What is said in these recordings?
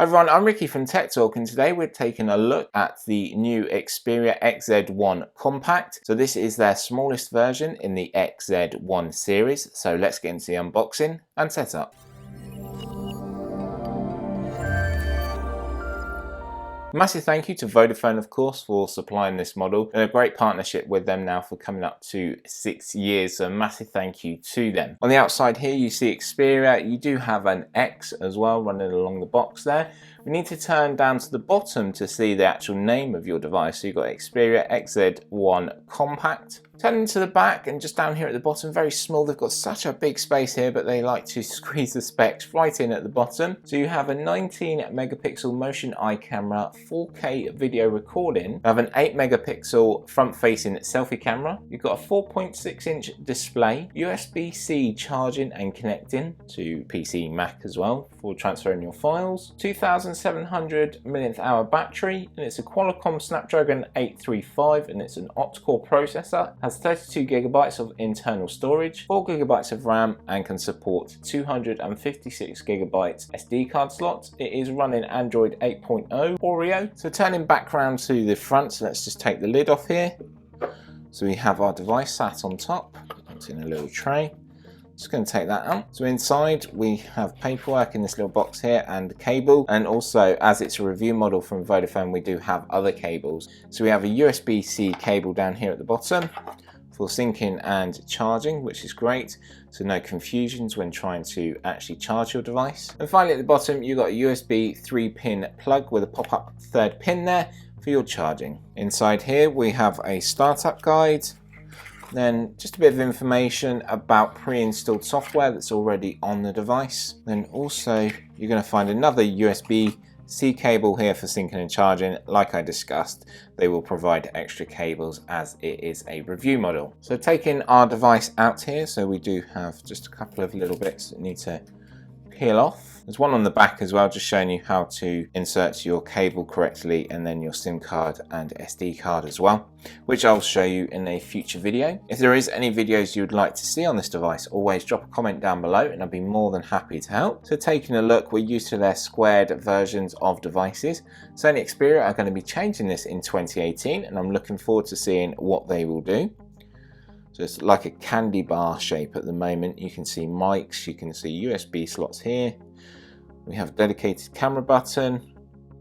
Hi everyone, I'm Ricky from TechTalk, and today we're taking a look at the new Xperia XZ1 Compact. So this is their smallest version in the XZ1 series. So let's get into the unboxing and setup. Massive thank you to Vodafone, of course, for supplying this model. Been a great partnership with them now for coming up to 6 years, so massive thank you to them. On the outside here you see Xperia. You do have an X as well running along the box there. We need to turn down to the bottom to see the actual name of your device. So you've got Xperia XZ1 Compact. Turning to the back and just down here at the bottom, very small. They've got such a big space here, but they like to squeeze the specs right in at the bottom. So you have a 19 megapixel motion eye camera, 4K video recording. You have an 8 megapixel front facing selfie camera. You've got a 4.6 inch display, USB-C charging and connecting to PC, Mac as well for transferring your files. 2700 mAh battery, and it's a Qualcomm Snapdragon 835, and it's an octa-core processor. Has 32 gigabytes of internal storage, 4 gigabytes of RAM, and can support 256 gigabytes SD card slot. It is running Android 8.0 Oreo. So turning back round to the front, so let's just take the lid off here. So we have our device sat on top. It's in a little tray. Just going to take that out. So inside we have paperwork in this little box here and a cable, and also as it's a review model from Vodafone we do have other cables. So we have a USB-C cable down here at the bottom for syncing and charging, which is great, so no confusions when trying to actually charge your device. And finally at the bottom you've got a USB 3-pin plug with a pop-up third pin there for your charging. Inside here we have a startup guide, then just a bit of information about pre-installed software that's already on the device. Then also you're going to find another USB-C cable here for syncing and charging. Like I discussed, they will provide extra cables as it is a review model. So taking our device out here, so we do have just a couple of little bits that need to peel off. There's one on the back as well, just showing you how to insert your cable correctly, and then your SIM card and SD card as well, which I'll show you in a future video. If there is any videos you would like to see on this device, always drop a comment down below and I'll be more than happy to help. So taking a look, we're used to their squared versions of devices. Sony Xperia are going to be changing this in 2018, and I'm looking forward to seeing what they will do. So it's like a candy bar shape at the moment. You can see mics, you can see USB slots here. We have a dedicated camera button,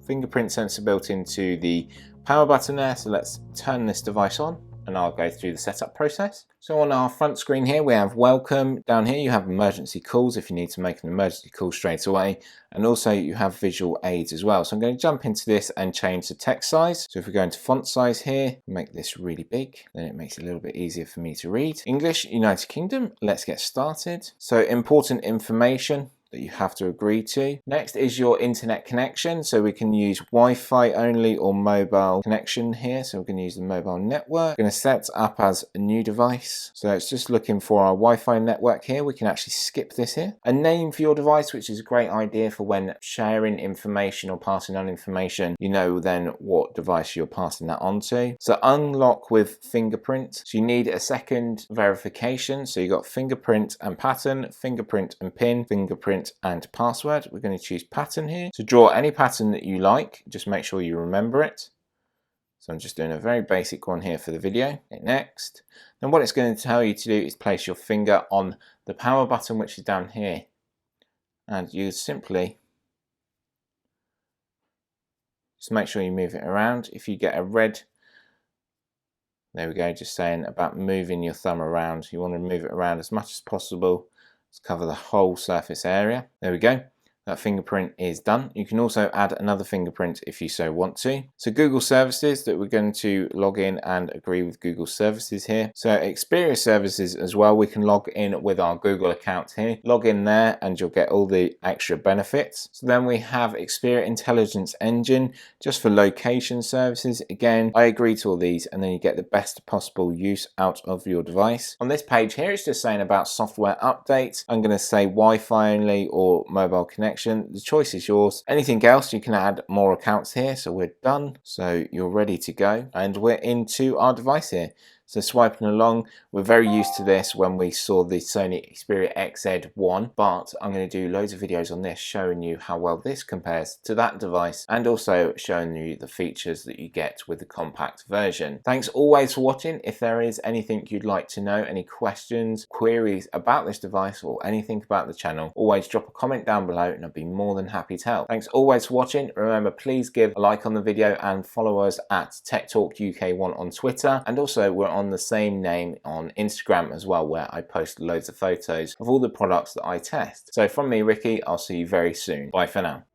fingerprint sensor built into the power button there. So let's turn this device on and I'll go through the setup process. So on our front screen here we have welcome. Down here you have emergency calls if you need to make an emergency call straight away, and also you have visual aids as well. So I'm going to jump into this and change the text size. So if we go into font size here, make this really big, then it makes it a little bit easier for me to read. English, United Kingdom. Let's get started. So important information that you have to agree to. Next is your internet connection. So we can use Wi-Fi only or mobile connection here. So we're going to use the mobile network. We're going to set up as a new device. So it's just looking for our Wi-Fi network here. We can actually skip this here. A name for your device, which is a great idea for when sharing information or passing on information. You know then what device you're passing that on to. So unlock with fingerprint. So you need a second verification. So you got fingerprint and pattern, fingerprint and pin, fingerprint and password. We're going to choose pattern here. So draw any pattern that you like, just make sure you remember it. So I'm just doing a very basic one here for the video. Hit next. Then what it's going to tell you to do is place your finger on the power button, which is down here, and you simply just make sure you move it around. If you get a red, there we go, just saying about moving your thumb around, you want to move it around as much as possible. Let's cover the whole surface area. There we go. That fingerprint is done. You can also add another fingerprint if you so want to. So Google services, that we're going to log in and agree with Google services here. So Xperia services as well, we can log in with our Google account here. Log in there and you'll get all the extra benefits. So then we have Xperia Intelligence Engine, just for location services. Again, I agree to all these, and then you get the best possible use out of your device. On this page here, it's just saying about software updates. I'm going to say Wi-Fi only or mobile connection. The choice is yours. Anything else, you can add more accounts here. So we're done. So you're ready to go. And we're into our device here. So swiping along, we're very used to this when we saw the Sony Xperia XZ1, but I'm going to do loads of videos on this showing you how well this compares to that device and also showing you the features that you get with the compact version. Thanks always for watching. If there is anything you'd like to know, any questions, queries about this device or anything about the channel, always drop a comment down below and I'd be more than happy to help. Thanks always for watching. Remember, please give a like on the video and follow us at TechTalk UK1 on Twitter, and also we're on the same name on Instagram as well, where I post loads of photos of all the products that I test. So from me, Ricky, I'll see you very soon. Bye for now.